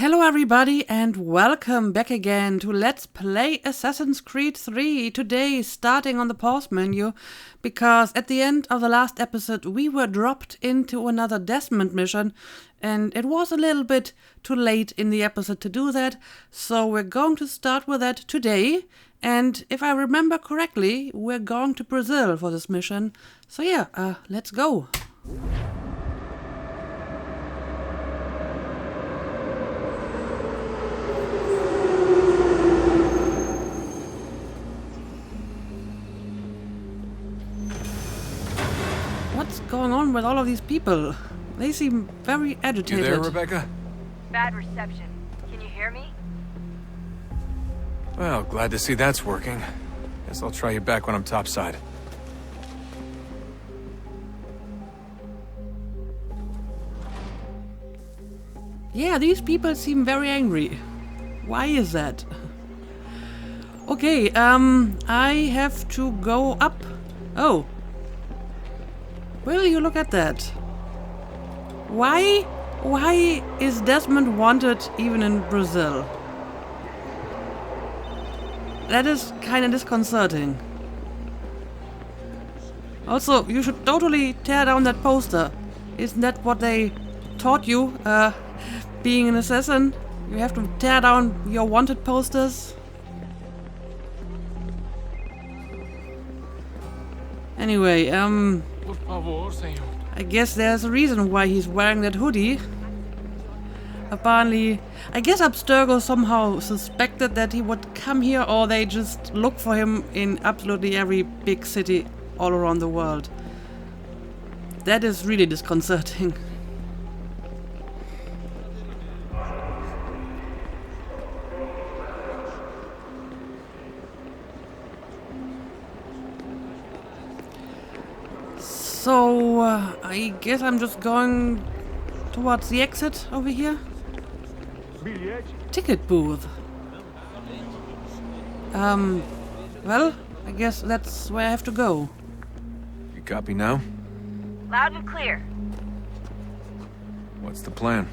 Hello everybody and welcome back again to Let's Play Assassin's Creed 3. Today starting on the pause menu because at the end of the last episode we were dropped into another Desmond mission and it was a little bit too late in the episode to do that, so we're going to start with that today. And if I remember correctly, we're going to Brazil for this mission. So yeah, let's go. What's going on with all of these people? They seem very agitated. You there, Rebecca? Bad reception. Can you hear me? Well, glad to see that's working. Guess I'll try you back when I'm topside. Yeah, these people seem very angry. Why is that? Okay, I have to go up. Oh. Will you look at that? Why is Desmond wanted even in Brazil? That is kind of disconcerting. Also, you should totally tear down that poster. Isn't that what they taught you, being an assassin? You have to tear down your wanted posters? Anyway, I guess there's a reason why he's wearing that hoodie. Apparently, I guess Abstergo somehow suspected that he would come here, or they just look for him in absolutely every big city all around the world. That is really disconcerting. So, I guess I'm just going towards the exit over here. Ticket booth. Well, I guess that's where I have to go. You copy now? Loud and clear. What's the plan?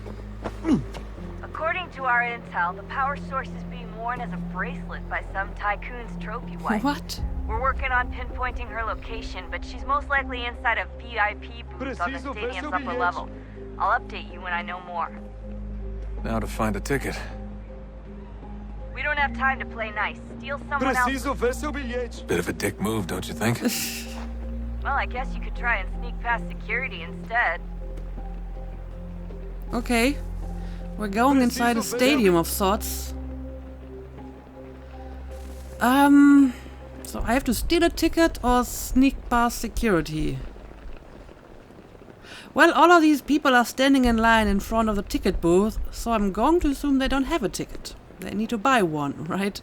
According to our intel, the power source is being worn as a bracelet by some tycoon's trophy wife. What? We're working on pinpointing her location, but she's most likely inside a VIP booth on the stadium's upper level. I'll update you when I know more. Now to find a ticket. We don't have time to play nice. Steal someone else. Bit of a dick move, don't you think? Well, I guess you could try and sneak past security instead. Okay. We're going inside a stadium of sorts. So I have to steal a ticket or sneak past security? Well, all of these people are standing in line in front of the ticket booth, so I'm going to assume they don't have a ticket. They need to buy one, right?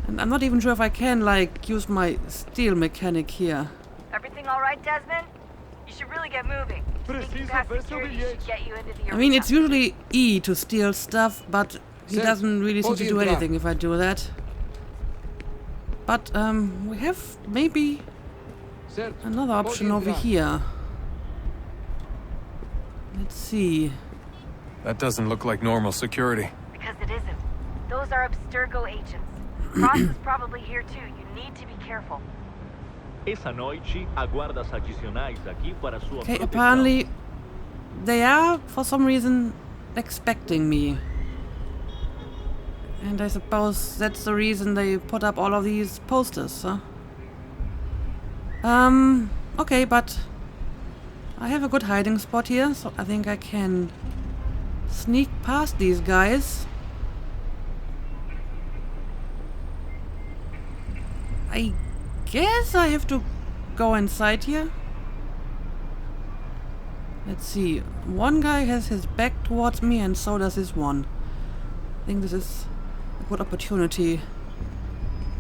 And I'm not even sure if I can, like, use my steal mechanic here. Everything all right, Desmond? You should really get moving. Sneaking past security should get you into the arena. I mean, it's usually E to steal stuff, but he doesn't really seem to do anything if I do that. But, we have maybe another option over here. Let's see. That doesn't look like normal security. Because it isn't. Those are Abstergo agents. Cross is probably here too. You need to be careful. Okay, apparently they are, for some reason, expecting me. And I suppose that's the reason they put up all of these posters, huh? Okay, but I have a good hiding spot here, so I think I can sneak past these guys. I guess I have to go inside here. Let's see. One guy has his back towards me and so does this one. I think this is a good opportunity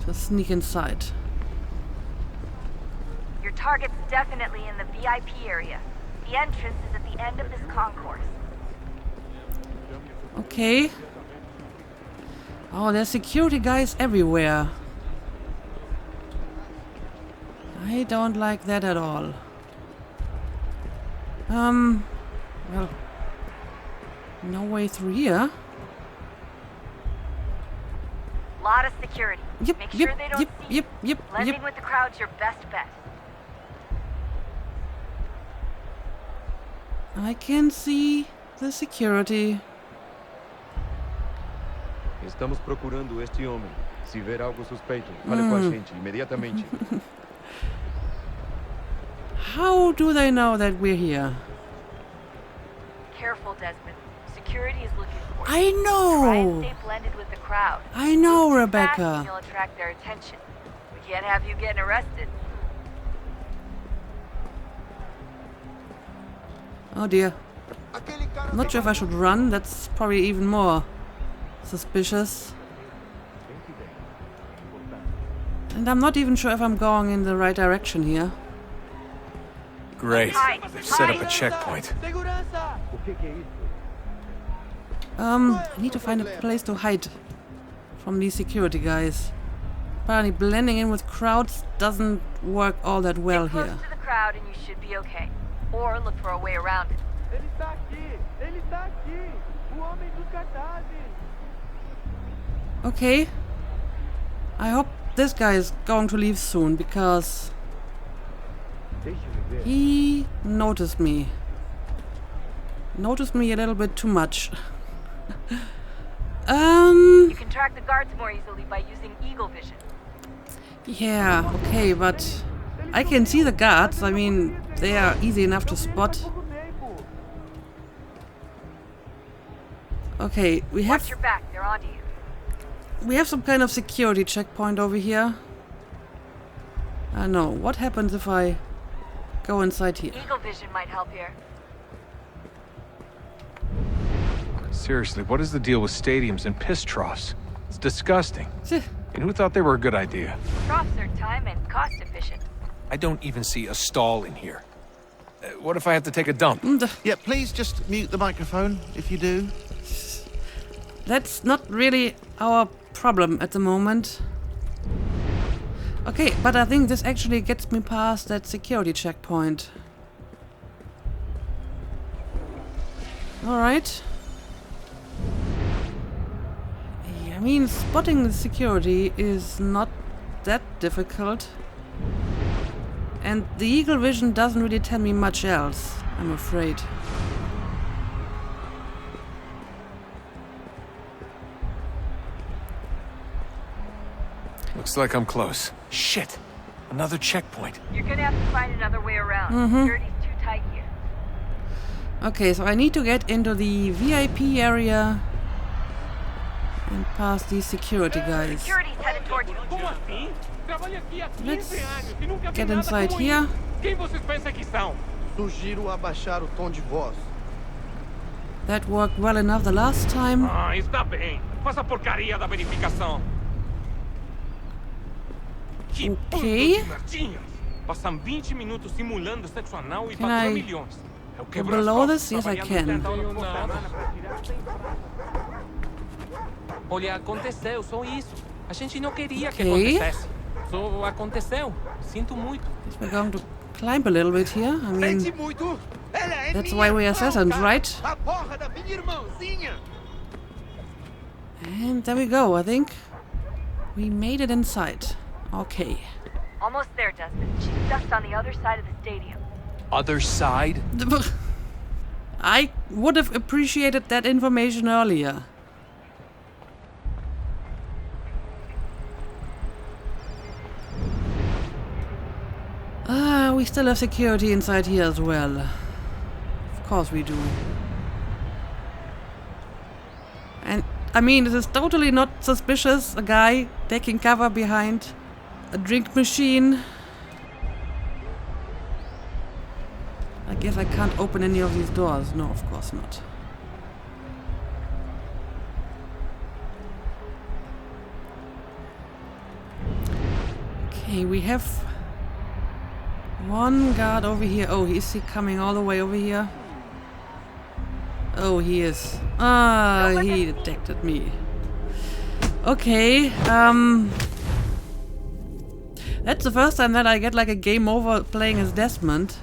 to sneak inside. Your target's definitely in the VIP area. The entrance is at the end of this concourse. Okay. Oh, there's security guys everywhere. I don't like that at all. Well, No way through here. Lot of security. Yep, Make yep, sure they don't yep, see yep, you. yep, Blending yep. with the crowd's your best bet. I can see the security. Estamos procurando este homem. Se ver algo suspeito, fale com a gente imediatamente. How do they know that we're here? Careful, Desmond. Security is looking for you. I Try and know! stay blended with the crowd. I know, Move too fast Rebecca. and you'll attract their attention. We can't have you getting arrested. Oh dear. I'm not sure if I should run. That's probably even more suspicious. And I'm not even sure if I'm going in the right direction here. Great. Hide, They've set up a hide. checkpoint. I need to find a place to hide from these security guys. Apparently blending in with crowds doesn't work all that well Get close here. to the crowd and you should be okay. Or look for a way around it. Ele está aqui! Ele está aqui! O homem dos cartazes! Okay. I hope this guy is going to leave soon because Deixe-me ver. he noticed me. Noticed me a little bit too much. You can track the guards more easily by using eagle vision. Yeah, okay, but I can see the guards. I mean, they are easy enough to spot. Okay, we Watch have your back, they're onto you. some kind of security checkpoint over here. I don't know. What happens if I go inside here? Eagle vision might help here. Seriously, what is the deal with stadiums and piss troughs? It's disgusting. Tch, And who thought they were a good idea? Troughs are time and cost efficient. I don't even see a stall in here. What if I have to take a dump? Yeah, please just mute the microphone if you do. That's not really our problem at the moment. Okay, but I think this actually gets me past that security checkpoint. Alright. I mean, spotting the security is not that difficult. And the eagle vision doesn't really tell me much else, I'm afraid. Looks like I'm close. Shit! Another checkpoint. You're gonna have to find another way around. Security's too tight here. Okay, so I need to get into the VIP area and past these security guys. Security's headed towards you. Como assim? Trabalho aqui há 15 Let's anos e nunca vi get nada inside como here. isso. Quem vocês pensam que são? Sugiro abaixar o tom de voz. That worked well enough the last time. Ah, está bem. Faça a porcaria da verificação. Que Ok. bando de merdinhas. Passam 20 minutos simulando sexo anal e Can fatura I milhões. Eu go quebro as below costas this? Yes, I trabalhando can. 70 horas por semana pra tirar 100. Olha, aconteceu, só isso. A gente não queria que Okay. acontecesse. Só aconteceu. Sinto muito. Guess we're going to climb a little bit here. I mean, Sente muito? Ela é that's minha why we are assassins, irmã, right? A porra da minha irmãzinha! And there we go. I think we made it inside. Okay. Almost there, Desmond. She's just on the other side of the stadium. Other side? I would have appreciated that information earlier. Ah, we still have security inside here as well. Of course we do. And, I mean, this is totally not suspicious. A guy taking cover behind a drink machine. I guess I can't open any of these doors. No, of course not. Okay, we have one guard over here. Oh, is he coming all the way over here? Oh, he is. Ah, he detected me. Okay, that's the first time that I get like a game over playing as Desmond.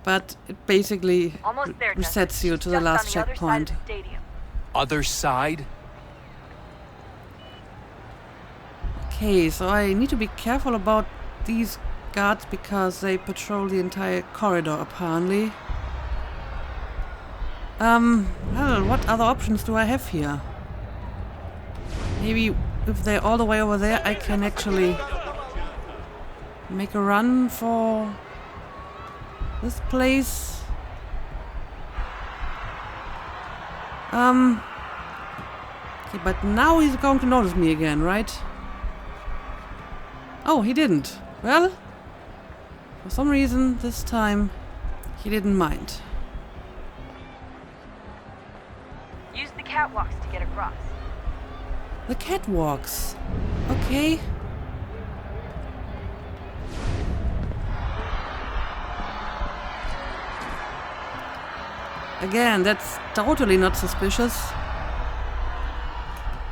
but it basically Almost there, Justin. resets you to the Just last on the other side checkpoint. of the stadium. Other side? Okay, so I need to be careful about these guards because they patrol the entire corridor apparently. Well, what other options do I have here? Maybe if they're all the way over there, I can actually make a run for this place. Okay, but now he's going to notice me again, right? Oh, he didn't. Well, for some reason this time he didn't mind. Use the catwalks to get across. The catwalks. Okay. Again, that's totally not suspicious.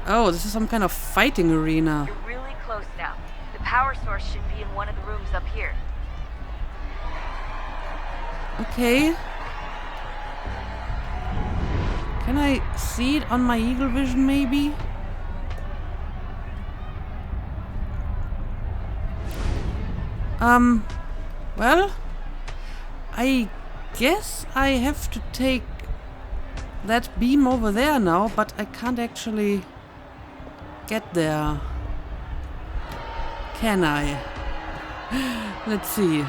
Oh, this is some kind of fighting arena. You're really close now. The power source should be in one of the rooms up here. Okay. Can I see it on my eagle vision, maybe? Well, I guess I have to take that beam over there now, but I can't actually get there. Can I? Let's see.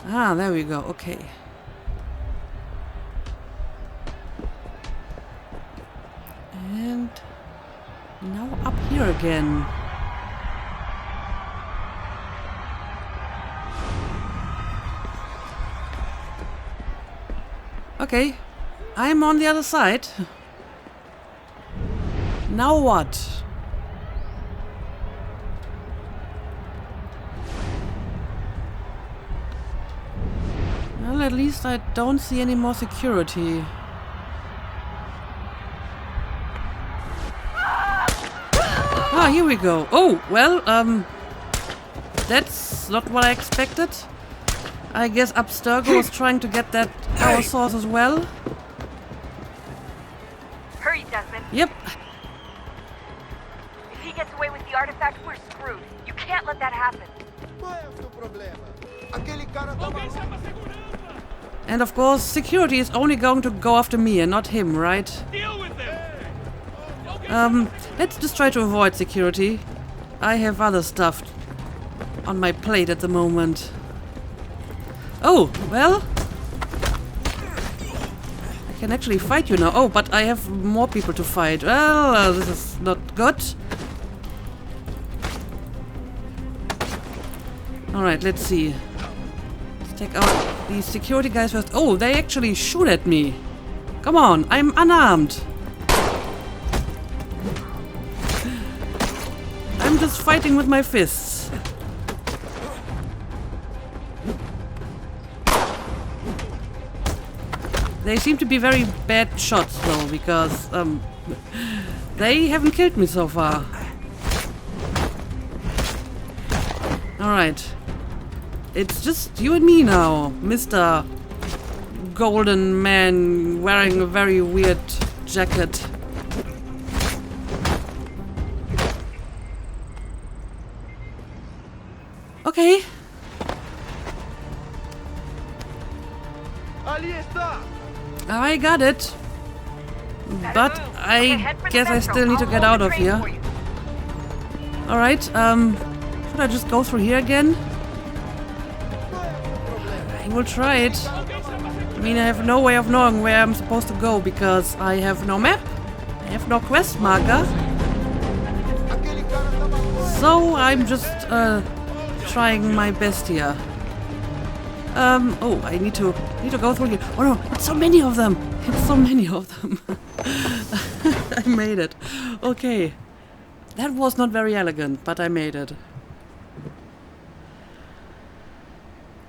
Ah, there we go. Okay. And now up here again. Okay, I'm on the other side. Now what? Well, at least I don't see any more security. Ah, here we go. Oh, well, that's not what I expected. I guess Abstergo was trying to get that power source as well. Hurry, Desmond. Yep. If he gets away with the artifact, we're screwed. You can't let that happen. Qual é o seu problema? Aquele cara tá maluco. And of course, security is only going to go after me and not him, right? Let's just try to avoid security. I have other stuff on my plate at the moment. Oh, well. I can actually fight you now. Oh, but I have more people to fight. Well, this is not good. Alright, let's see. Let's take out these security guys first. Oh, they actually shoot at me. Come on, I'm unarmed. I'm just fighting with my fists. They seem to be very bad shots though, because they haven't killed me so far. Alright. It's just you and me now, Mr. Golden Man wearing a very weird jacket. Okay. Ali está! I got it. But I guess I still need to get out of here. Alright, should I just go through here again? I will try it. I mean, I have no way of knowing where I'm supposed to go because I have no map, I have no quest marker. So I'm just trying my best here. Oh, I need to go through here. Oh no, it's so many of them. It's so many of them. I made it. Okay. That was not very elegant, but I made it.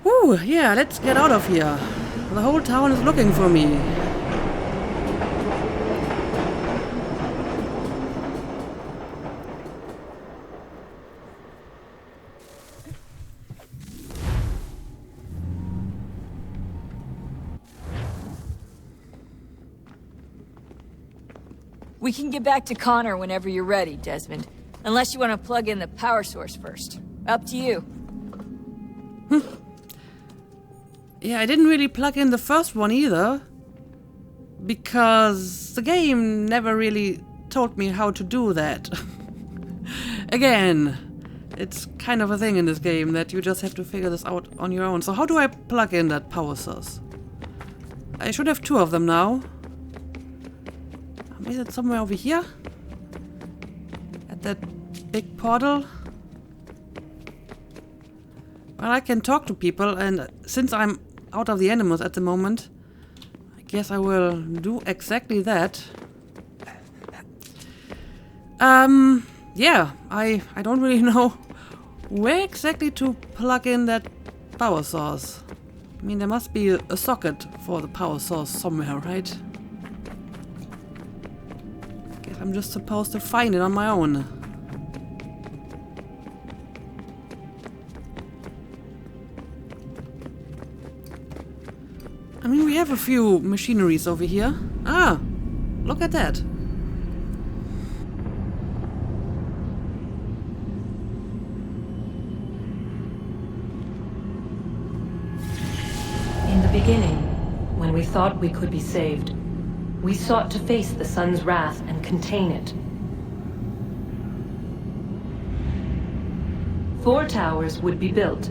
Whew, yeah, let's get out of here. The whole town is looking for me. We can get back to Connor whenever you're ready, Desmond. Unless you want to plug in the power source first. Up to you. Yeah, I didn't really plug in the first one either. Because the game never really told me how to do that. Again, it's kind of a thing in this game that you just have to figure this out on your own. So how do I plug in that power source? I should have 2 of them now. Is it somewhere over here? At that big portal? Well, I can talk to people, and since I'm out of the animals at the moment, I guess I will do exactly that. Yeah, I don't really know where exactly to plug in that power source. I mean, there must be a socket for the power source somewhere, right? Guess I'm just supposed to find it on my own. I mean, we have a few machineries over here. Ah, look at that. In the beginning, when we thought we could be saved, we sought to face the sun's wrath and contain it. 4 towers would be built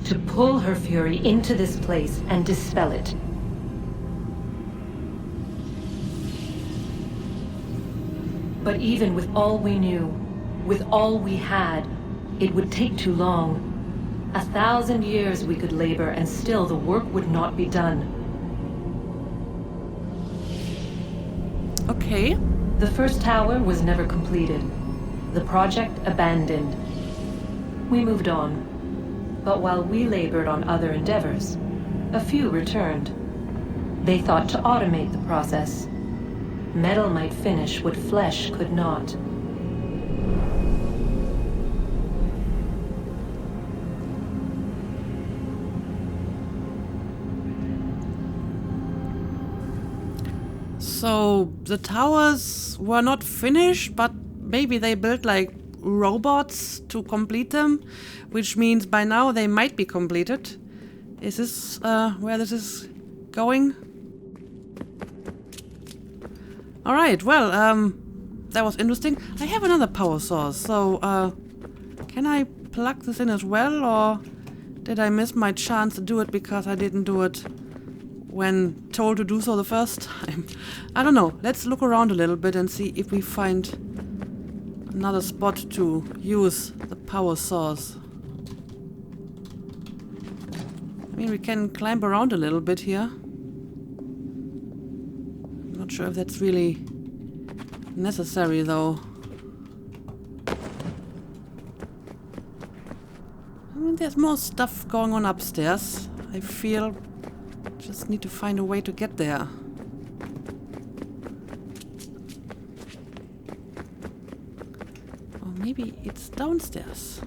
to pull her fury into this place and dispel it. But even with all we knew, with all we had, it would take too long. 1,000 years we could labor and still the work would not be done. Okay. The first tower was never completed. The project abandoned. We moved on. But while we labored on other endeavors, a few returned. They thought to automate the process. Metal might finish what flesh could not. So the towers were not finished, but maybe they built like robots to complete them, which means by now they might be completed. Is this where this is going? Alright, well, that was interesting. I have another power source, so can I plug this in as well, or did I miss my chance to do it because I didn't do it when told to do so the first time? I don't know. Let's look around a little bit and see if we find another spot to use the power source. I mean, we can climb around a little bit here. I'm not sure if that's really necessary, though. I mean, there's more stuff going on upstairs. I feel just need to find a way to get there. Or maybe it's downstairs.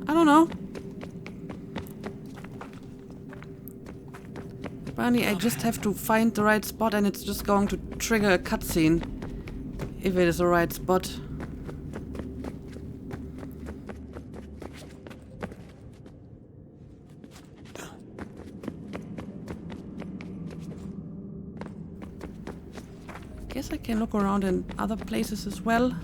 I don't know. Apparently I just have to find the right spot and it's just going to trigger a cutscene if it is the right spot. Guess I can look around in other places as well.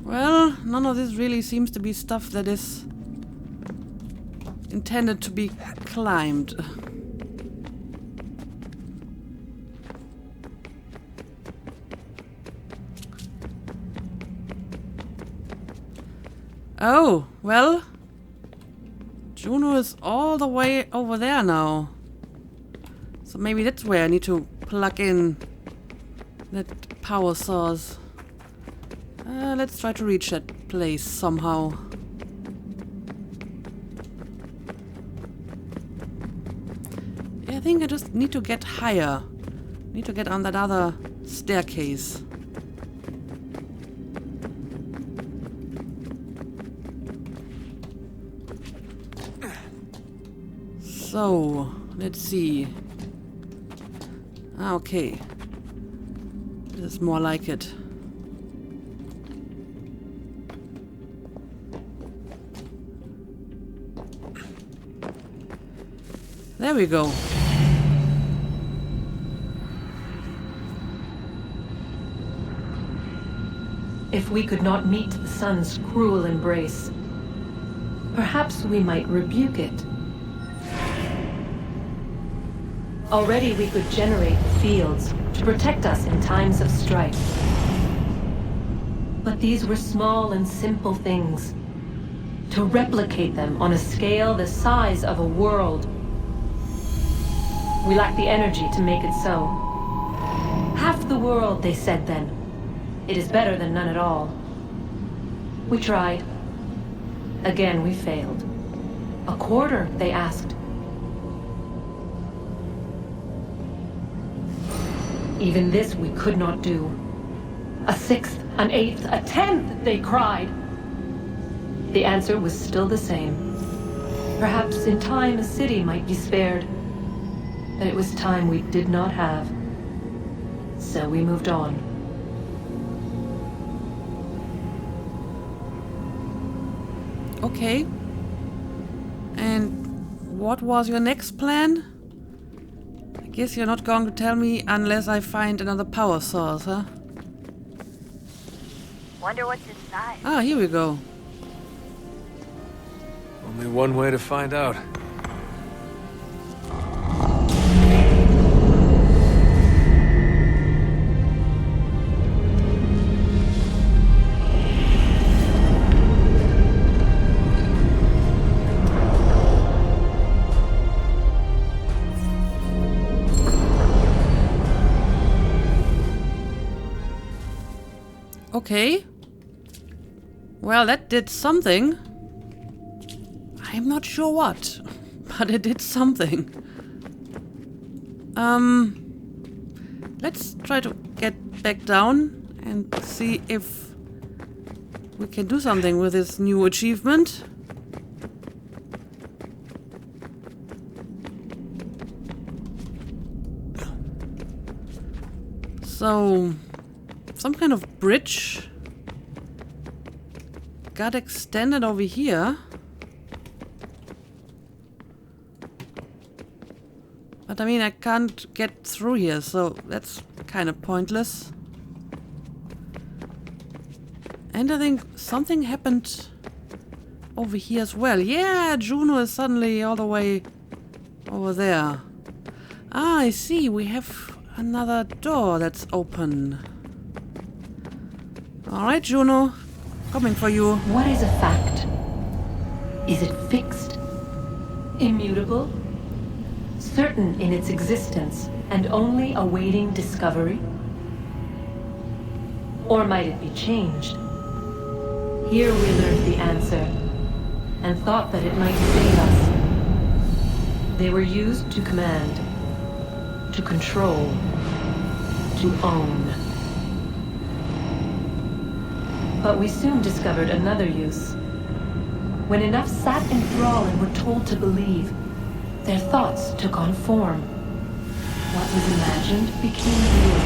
Well, none of this really seems to be stuff that is intended to be climbed. Oh, well, Juno is all the way over there now. So maybe that's where I need to plug in that power source. Let's try to reach that place somehow. I think I just need to get higher. Need to get on that other staircase. So, let's see. Okay. This is more like it. There we go. If we could not meet the sun's cruel embrace, perhaps we might rebuke it. Already we could generate fields to protect us in times of strife. But these were small and simple things. To replicate them on a scale the size of a world, we lack the energy to make it so. Half the world, they said then. It is better than none at all. We tried. Again, we failed. A quarter, they asked. Even this we could not do. A sixth, an eighth, a tenth, they cried. The answer was still the same. Perhaps in time a city might be spared. But it was time we did not have. So we moved on. Okay. And what was your next plan? I guess you're not going to tell me unless I find another power source, huh? Wonder what's inside. Ah, here we go. Only one way to find out. Okay. Well, that did something. I'm not sure what, but it did something. Let's try to get back down and see if we can do something with this new achievement. So, some kind of bridge got extended over here. But I mean, I can't get through here, so that's kind of pointless. And I think something happened over here as well. Yeah, Juno is suddenly all the way over there. Ah, I see. We have another door that's open. Alright, Juno. Coming for you. What is a fact? Is it fixed? Immutable? Certain in its existence and only awaiting discovery? Or might it be changed? Here we learned the answer and thought that it might save us. They were used to command, to control, to own. But we soon discovered another use. When enough sat in thrall and were told to believe, their thoughts took on form. What was imagined became real.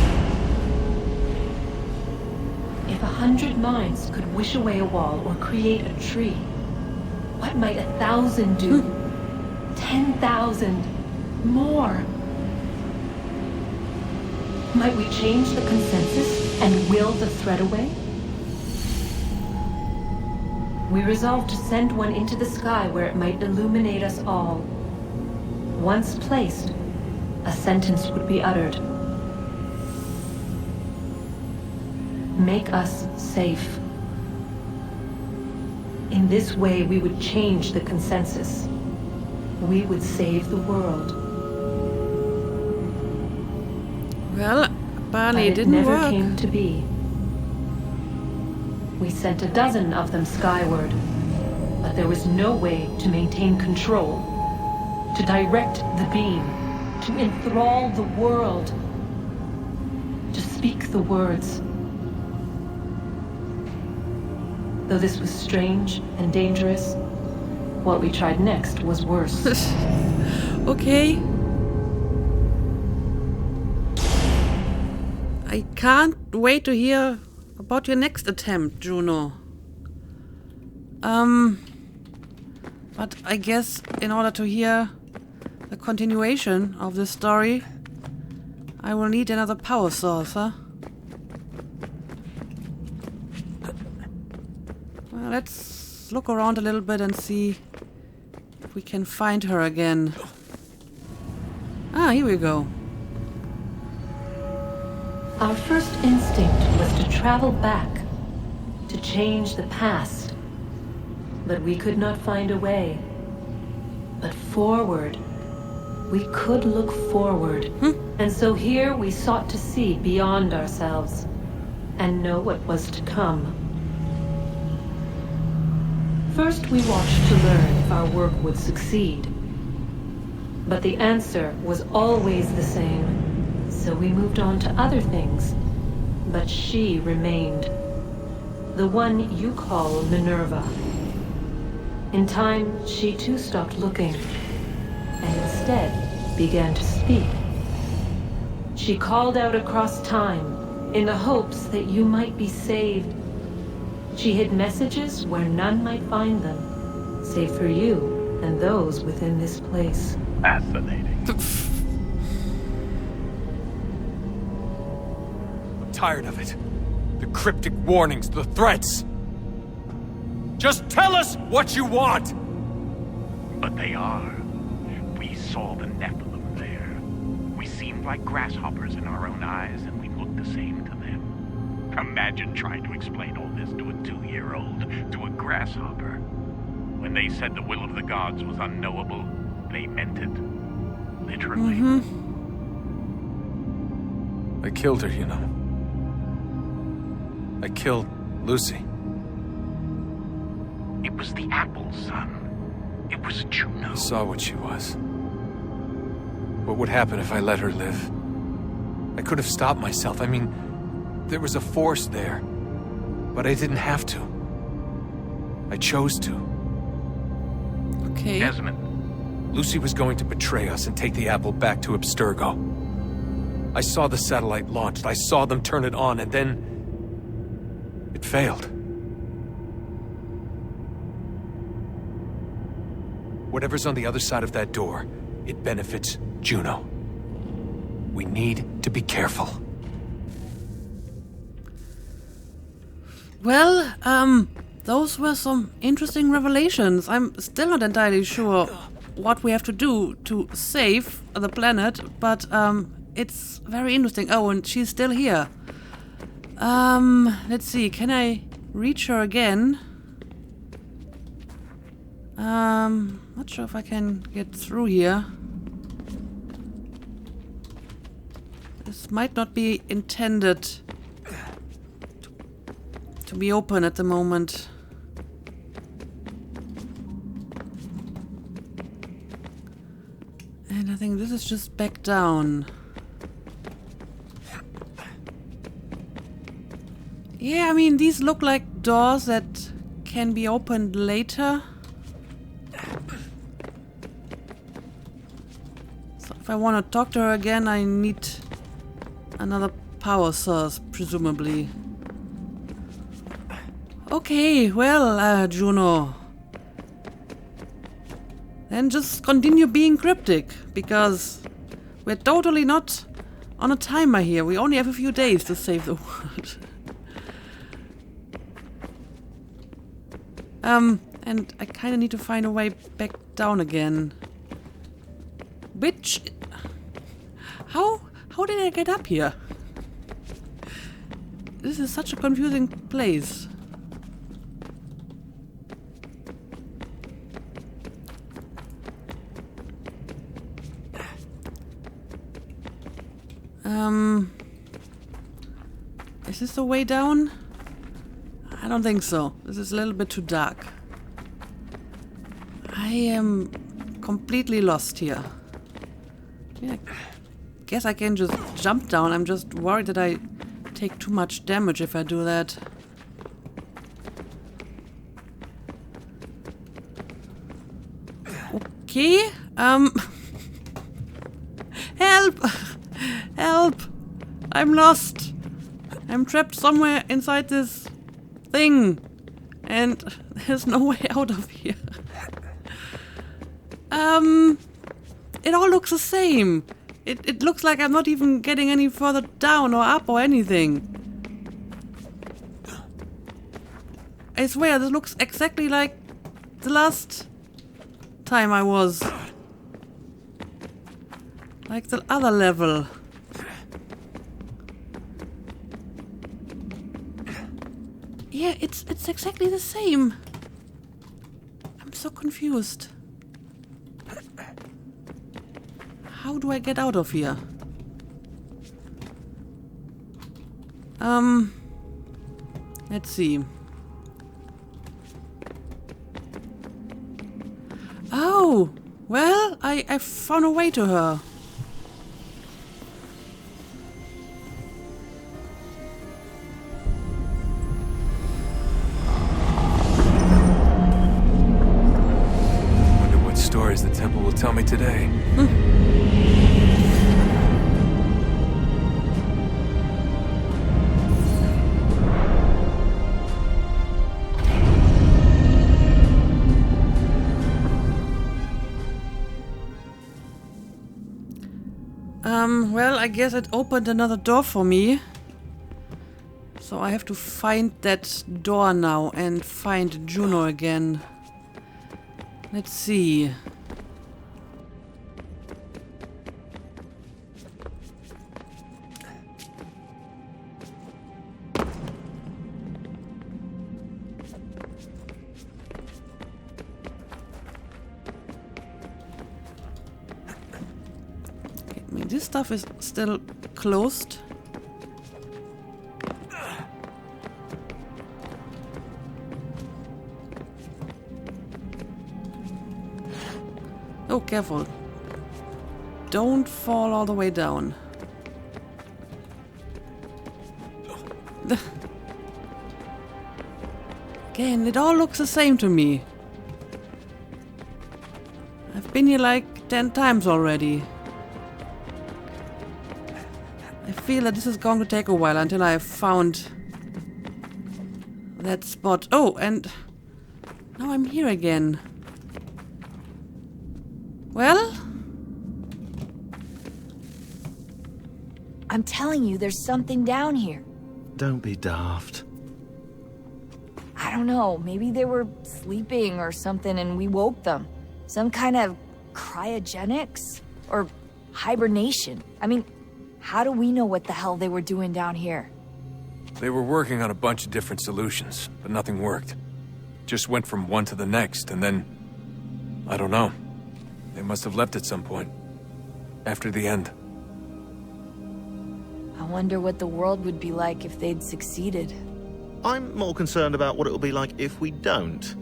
If 100 minds could wish away a wall or create a tree, what might 1,000 do? 10,000? More? Might we change the consensus and will the threat away? We resolved to send one into the sky where it might illuminate us all. Once placed, a sentence would be uttered. Make us safe. In this way, we would change the consensus. We would save the world. Well, apparently it but it didn't never work. came to be. We sent a dozen of them skyward, but there was no way to maintain control, to direct the beam, to enthrall the world, to speak the words. Though this was strange and dangerous, what we tried next was worse. Okay. I can't wait to hear about your next attempt, Juno. But I guess in order to hear the continuation of this story, I will need another power source, huh? Well, let's look around a little bit and see if we can find her again. Ah, here we go. Our first instinct was to travel back, to change the past. But we could not find a way. But forward. We could look forward. And so here we sought to see beyond ourselves and know what was to come. First we watched to learn if our work would succeed. But the answer was always the same. So we moved on to other things. But she remained. The one you call Minerva. In time, she too stopped looking, and instead began to speak. She called out across time, in the hopes that you might be saved. She hid messages where none might find them, save for you and those within this place. Fascinating. I'm tired of it. The cryptic warnings, the threats. Just tell us what you want! But they are. We saw the Nephilim there. We seemed like grasshoppers in our own eyes, and we looked the same to them. Imagine trying to explain all this to a 2-year-old, to a grasshopper. When they said the will of the gods was unknowable, they meant it. Literally. I killed her, you know. I killed Lucy. It was the apple, son. It was Juno. I saw what she was. What would happen if I let her live? I could have stopped myself. I mean, there was a force there. But I didn't have to. I chose to. Okay. Desmond. Lucy was going to betray us and take the apple back to Abstergo. I saw the satellite launched. I saw them turn it on, and then... it failed. Whatever's on the other side of that door, it benefits Juno. We need to be careful. Well, those were some interesting revelations. I'm still not entirely sure what we have to do to save the planet, but it's very interesting. Oh, and she's still here. Let's see, can I reach her again? Not sure if I can get through here. This might not be intended to be open at the moment. And I think this is just back down. Yeah, I mean, these look like doors that can be opened later. So if I want to talk to her again, I need another power source, presumably. Okay, well, Juno. Then just continue being cryptic, because we're totally not on a timer here. We only have a few days to save the world. And I kind of need to find a way back down again. Which... How did I get up here? This is such a confusing place. Is this the way down? I don't think so. This is a little bit too dark. I am completely lost here. Yeah, guess I can just jump down. I'm just worried that I take too much damage if I do that. Okay, help! Help! I'm lost! I'm trapped somewhere inside this thing, and there's no way out of here. It all looks the same. It looks like I'm not even getting any further down or up or anything. I swear, this looks exactly like the last time I was. Like the other level. Yeah, it's exactly the same. I'm so confused. How do I get out of here? Let's see. Oh, well, I found a way to her. Wonder what stories the temple will tell me today. Well, I guess it opened another door for me. So I have to find that door now and find Juno again. Let's see. This stuff is still closed. Oh, careful. Don't fall all the way down. Again, it all looks the same to me. I've been here like 10 times already. I feel that this is going to take a while until I have found that spot. Oh, and now I'm here again. Well? I'm telling you, there's something down here. Don't be daft. I don't know, maybe they were sleeping or something and we woke them. Some kind of cryogenics? Or hibernation. I mean, how do we know what the hell they were doing down here? They were working on a bunch of different solutions, but nothing worked. Just went from one to the next, and then... I don't know. They must have left at some point. After the end. I wonder what the world would be like if they'd succeeded. I'm more concerned about what it'll be like if we don't.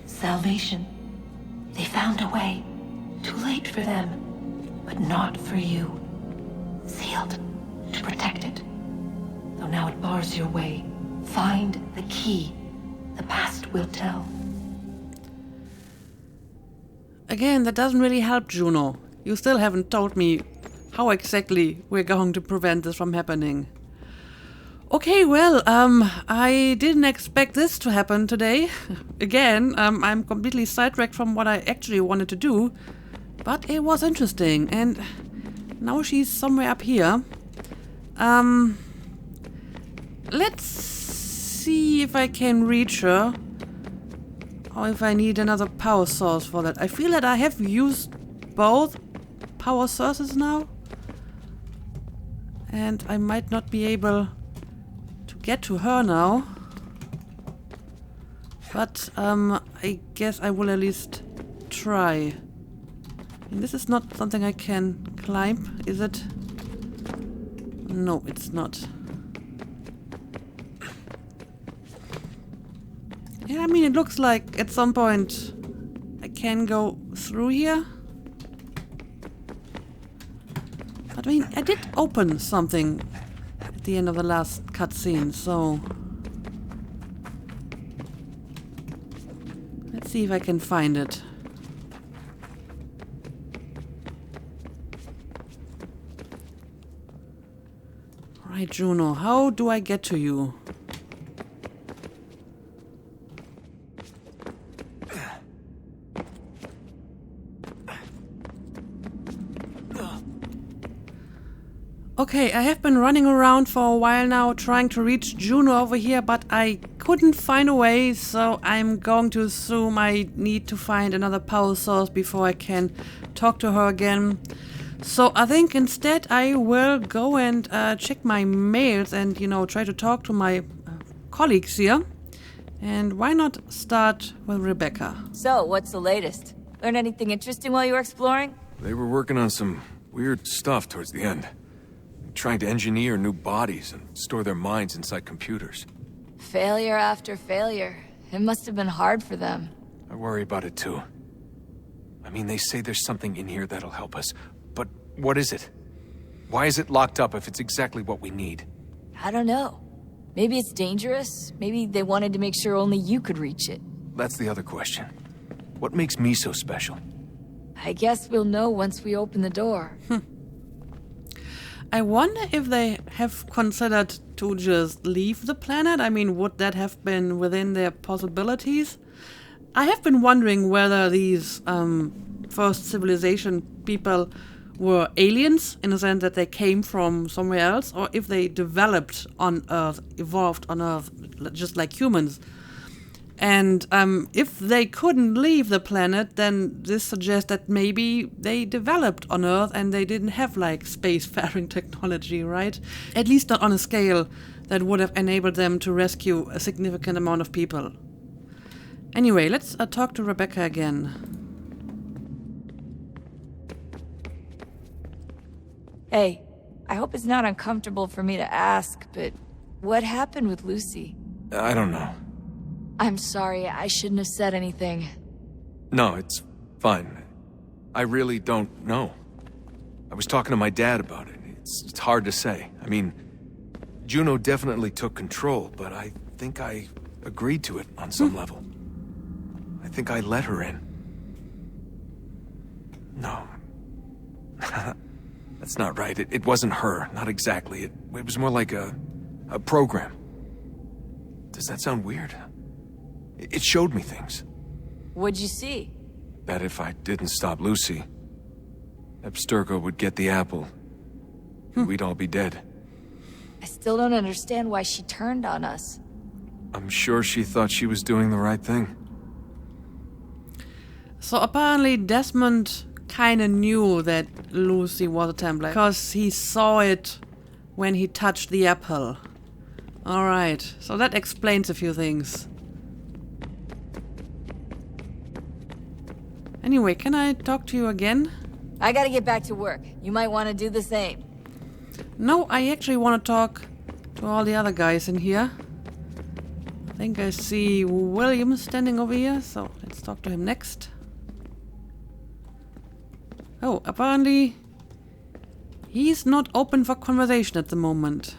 Salvation. They found a way. Too late for them, but not for you. Sealed to protect it. Though now it bars your way. Find the key. The past will tell. Again, that doesn't really help, Juno. You still haven't told me how exactly we're going to prevent this from happening. Okay, well, I didn't expect this to happen today. Again, I'm completely sidetracked from what I actually wanted to do. But it was interesting, and now she's somewhere up here. Let's see if I can reach her. Or if I need another power source for that. I feel that I have used both power sources now. And I might not be able to get to her now. But I guess I will at least try. And this is not something I can climb, is it? No, it's not. Yeah, I mean, it looks like at some point I can go through here. But I mean, I did open something at the end of the last cutscene, so... Let's see if I can find it. Alright, Juno, how do I get to you? Okay, I have been running around for a while now trying to reach Juno over here, but I couldn't find a way, so I'm going to assume I need to find another power source before I can talk to her again. So I think instead I will go and check my mails and, you know, try to talk to my colleagues here. And why not start with Rebecca? So, what's the latest? Learn anything interesting while you were exploring? They were working on some weird stuff towards the end. Trying to engineer new bodies and store their minds inside computers. Failure after failure. It must have been hard for them. I worry about it too. I mean, they say there's something in here that'll help us. But what is it? Why is it locked up if it's exactly what we need? I don't know. Maybe it's dangerous. Maybe they wanted to make sure only you could reach it. That's the other question. What makes me so special? I guess we'll know once we open the door. I wonder if they have considered to just leave the planet. I mean, would that have been within their possibilities? I have been wondering whether these first civilization people were aliens, in the sense that they came from somewhere else, or if they developed on Earth, evolved on Earth, just like humans. And if they couldn't leave the planet, then this suggests that maybe they developed on Earth and they didn't have, like, spacefaring technology, right? At least not on a scale that would have enabled them to rescue a significant amount of people. Anyway, let's talk to Rebecca again. Hey, I hope it's not uncomfortable for me to ask, but what happened with Lucy? I don't know. I'm sorry, I shouldn't have said anything. No, it's fine. I really don't know. I was talking to my dad about it. It's hard to say. I mean, Juno definitely took control, but I think I agreed to it on some level. I think I let her in. No. That's not right. It wasn't her. Not exactly. It was more like a program. Does that sound weird? It showed me things. What'd you see? That if I didn't stop Lucy, Abstergo would get the apple. We'd all be dead. I still don't understand why she turned on us. I'm sure she thought she was doing the right thing. So apparently Desmond kinda knew that Lucy was a Templar, because he saw it when he touched the apple. Alright, so that explains a few things. Anyway, can I talk to you again? I gotta get back to work. You might want to do the same. No, I actually want to talk to all the other guys in here. I think I see William standing over here, so let's talk to him next. Oh, apparently he's not open for conversation at the moment.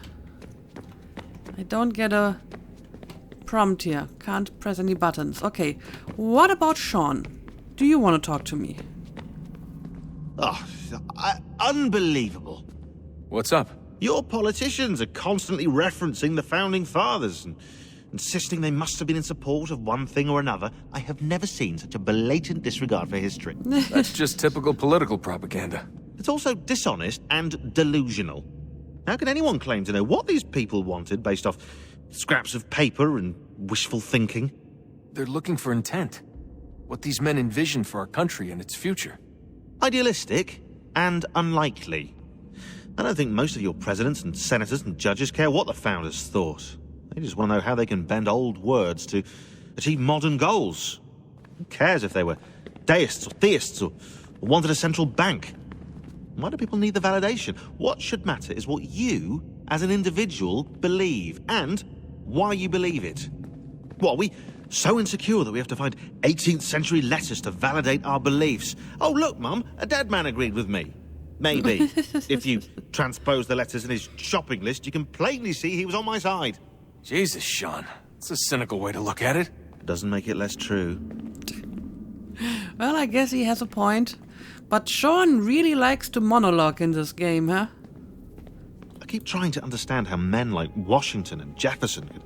I don't get a prompt here. Can't press any buttons. Okay, what about Sean? Do you want to talk to me? Oh, unbelievable. What's up? Your politicians are constantly referencing the Founding Fathers and insisting they must have been in support of one thing or another. I have never seen such a blatant disregard for history. That's just typical political propaganda. It's also dishonest and delusional. How can anyone claim to know what these people wanted based off scraps of paper and wishful thinking? They're looking for intent. What these men envision for our country and its future. Idealistic and unlikely. I don't think most of your presidents and senators and judges care what the founders thought. They just want to know how they can bend old words to achieve modern goals. Who cares if they were deists or theists or wanted a central bank? Why do people need the validation? What should matter is what you, as an individual, believe, and why you believe it. What, So insecure that we have to find 18th century letters to validate our beliefs. Oh, look, Mum, a dead man agreed with me. Maybe. If you transpose the letters in his shopping list, you can plainly see he was on my side. Jesus, Sean. It's a cynical way to look at it. Doesn't make it less true. Well, I guess he has a point. But Sean really likes to monologue in this game, huh? I keep trying to understand how men like Washington and Jefferson could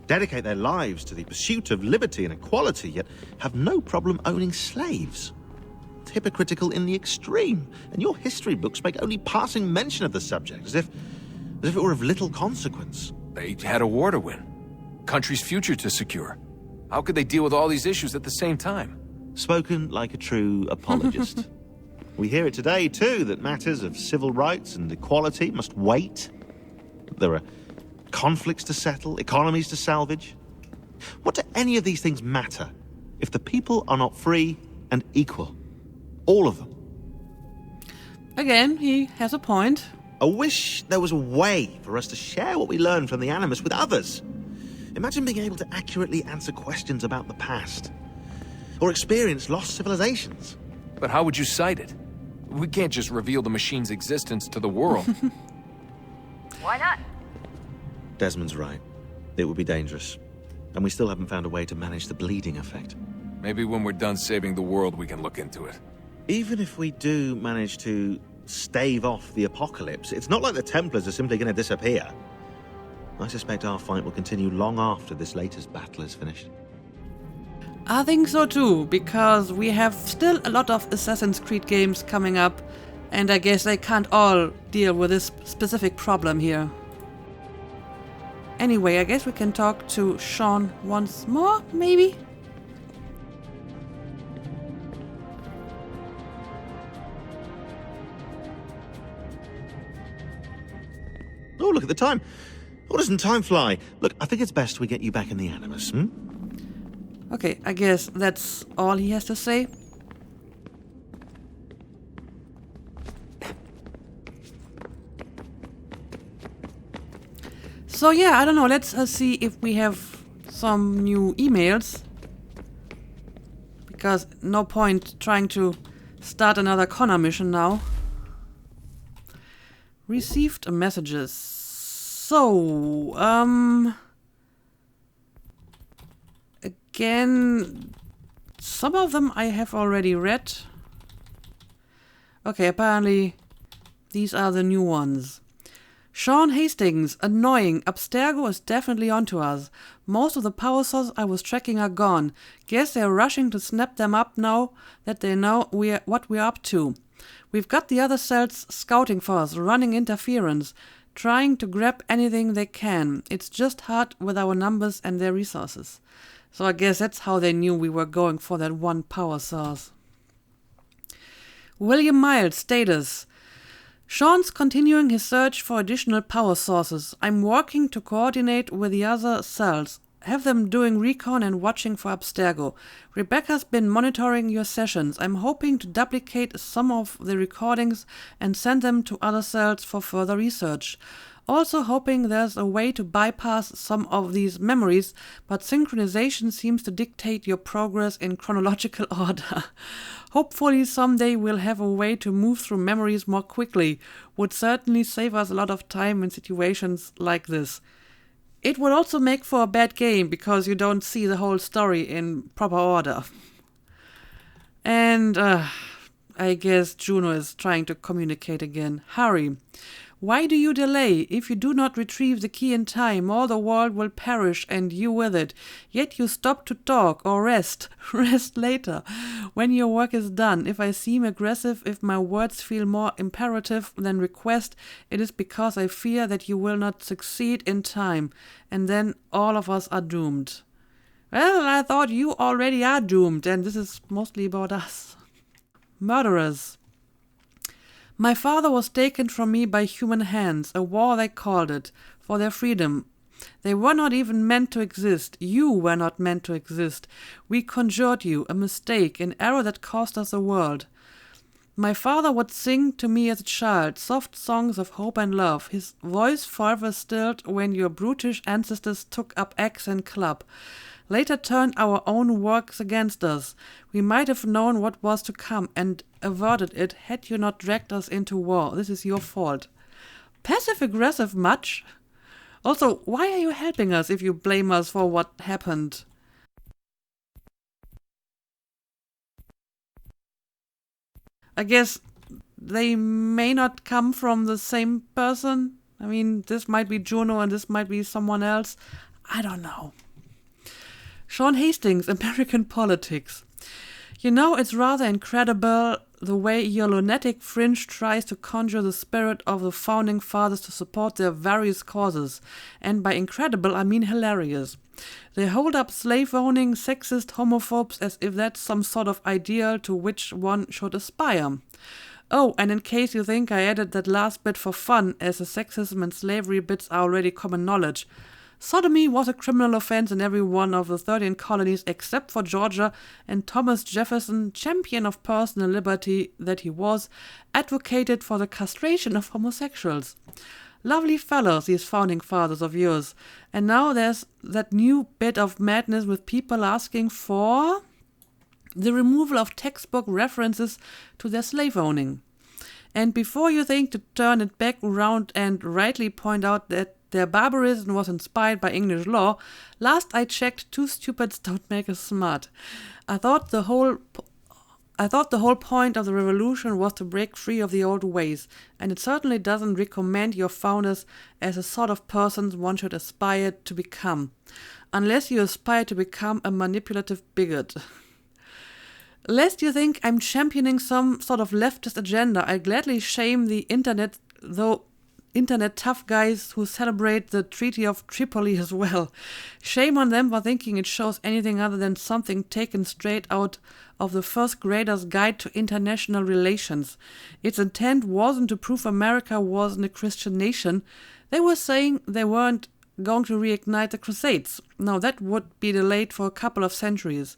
dedicate their lives to the pursuit of liberty and equality, yet have no problem owning slaves. It's hypocritical in the extreme, and your history books make only passing mention of the subject, as if it were of little consequence. They had a war to win. Country's future to secure. How could they deal with all these issues at the same time? Spoken like a true apologist. We hear it today, too, that matters of civil rights and equality must wait. There are conflicts to settle, economies to salvage. What do any of these things matter if the people are not free and equal? All of them. Again, he has a point. I wish there was a way for us to share what we learn from the Animus with others. Imagine being able to accurately answer questions about the past, or experience lost civilizations. But how would you cite it? We can't just reveal the machine's existence to the world. Why not? Desmond's right. It would be dangerous. And we still haven't found a way to manage the bleeding effect. Maybe when we're done saving the world, we can look into it. Even if we do manage to stave off the apocalypse, it's not like the Templars are simply going to disappear. I suspect our fight will continue long after this latest battle is finished. I think so too, because we have still a lot of Assassin's Creed games coming up, and I guess they can't all deal with this specific problem here. Anyway, I guess we can talk to Sean once more, maybe? Oh, look at the time. Oh, doesn't time fly? Look, I think it's best we get you back in the Animus, hmm? Okay, I guess that's all he has to say. So yeah, I don't know, let's see if we have some new emails. Because no point trying to start another Connor mission now. Received messages. So, again, some of them I have already read. Okay, apparently these are the new ones. Sean Hastings, annoying. Abstergo is definitely onto us. Most of the power sources I was tracking are gone. Guess they're rushing to snap them up now that they know what we're up to. We've got the other cells scouting for us, running interference, trying to grab anything they can. It's just hard with our numbers and their resources. So I guess that's how they knew we were going for that one power source. William Miles, status. Sean's continuing his search for additional power sources. I'm working to coordinate with the other cells. Have them doing recon and watching for Abstergo. Rebecca's been monitoring your sessions. I'm hoping to duplicate some of the recordings and send them to other cells for further research. Also hoping there's a way to bypass some of these memories, but synchronization seems to dictate your progress in chronological order. Hopefully someday we'll have a way to move through memories more quickly. Would certainly save us a lot of time in situations like this. It would also make for a bad game, because you don't see the whole story in proper order. And I guess Juno is trying to communicate again. Hurry. Why do you delay? If you do not retrieve the key in time, all the world will perish and you with it. Yet you stop to talk or rest. Rest later, when your work is done. If I seem aggressive, if my words feel more imperative than request, it is because I fear that you will not succeed in time, and then all of us are doomed. Well, I thought you already are doomed, and this is mostly about us. Murderers. My father was taken from me by human hands, a war they called it, for their freedom. They were not even meant to exist. You were not meant to exist. We conjured you, a mistake, an error that cost us a world. My father would sing to me as a child, soft songs of hope and love, his voice forever stilled when your brutish ancestors took up axe and club. later turned our own works against us. We might have known what was to come and averted it had you not dragged us into war. This is your fault. Passive-aggressive much? Also, why are you helping us if you blame us for what happened? I guess they may not come from the same person. I mean, this might be Juno and this might be someone else. I don't know. Sean Hastings, American Politics. You know, it's rather incredible the way your lunatic fringe tries to conjure the spirit of the founding fathers to support their various causes. And by incredible, I mean hilarious. They hold up slave-owning, sexist homophobes as if that's some sort of ideal to which one should aspire. Oh, and in case you think I added that last bit for fun, as the sexism and slavery bits are already common knowledge, sodomy was a criminal offense in every one of the 13 colonies except for Georgia, and Thomas Jefferson, champion of personal liberty that he was, advocated for the castration of homosexuals. Lovely fellows, these founding fathers of yours. And now there's that new bit of madness with people asking for the removal of textbook references to their slave owning. And before you think to turn it back around and rightly point out that their barbarism was inspired by English law, last I checked, two stupids don't make us smart. I thought the whole point of the revolution was to break free of the old ways, and it certainly doesn't recommend your founders as a sort of person one should aspire to become, unless you aspire to become a manipulative bigot. Lest you think I'm championing some sort of leftist agenda, I gladly shame the internet, though internet tough guys who celebrate the Treaty of Tripoli as well. Shame on them for thinking it shows anything other than something taken straight out of the first grader's guide to international relations. Its intent wasn't to prove America wasn't a Christian nation. They were saying they weren't going to reignite the Crusades. Now that would be delayed for a couple of centuries.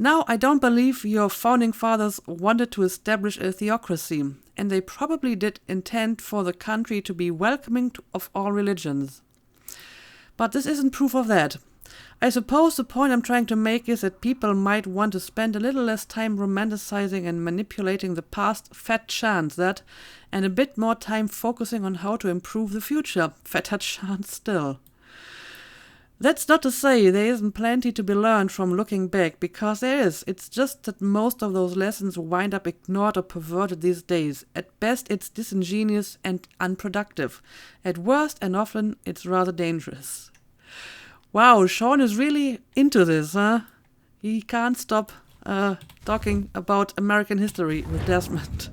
Now, I don't believe your founding fathers wanted to establish a theocracy, and they probably did intend for the country to be welcoming of all religions. But this isn't proof of that. I suppose the point I'm trying to make is that people might want to spend a little less time romanticizing and manipulating the past, fat chance that, and a bit more time focusing on how to improve the future, fatter chance still. That's not to say there isn't plenty to be learned from looking back, because there is. It's just that most of those lessons wind up ignored or perverted these days. At best, it's disingenuous and unproductive. At worst, and often, it's rather dangerous. Wow, Sean is really into this, huh? He can't stop talking about American history with Desmond.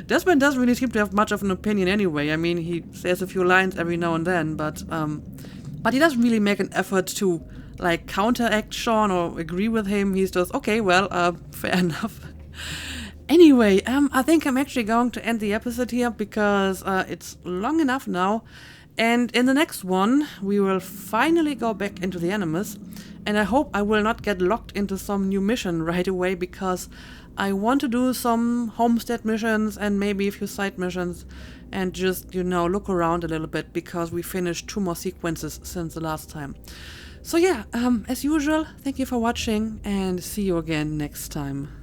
Desmond doesn't really seem to have much of an opinion anyway. I mean, he says a few lines every now and then, but he doesn't really make an effort to, like, counteract Sean or agree with him. He's just, okay, well, fair enough. Anyway, I think I'm actually going to end the episode here because it's long enough now. And in the next one, we will finally go back into the Animus. And I hope I will not get locked into some new mission right away, because I want to do some homestead missions and maybe a few side missions. And just, look around a little bit, because we finished 2 more sequences since the last time. So yeah, as usual, thank you for watching, and see you again next time.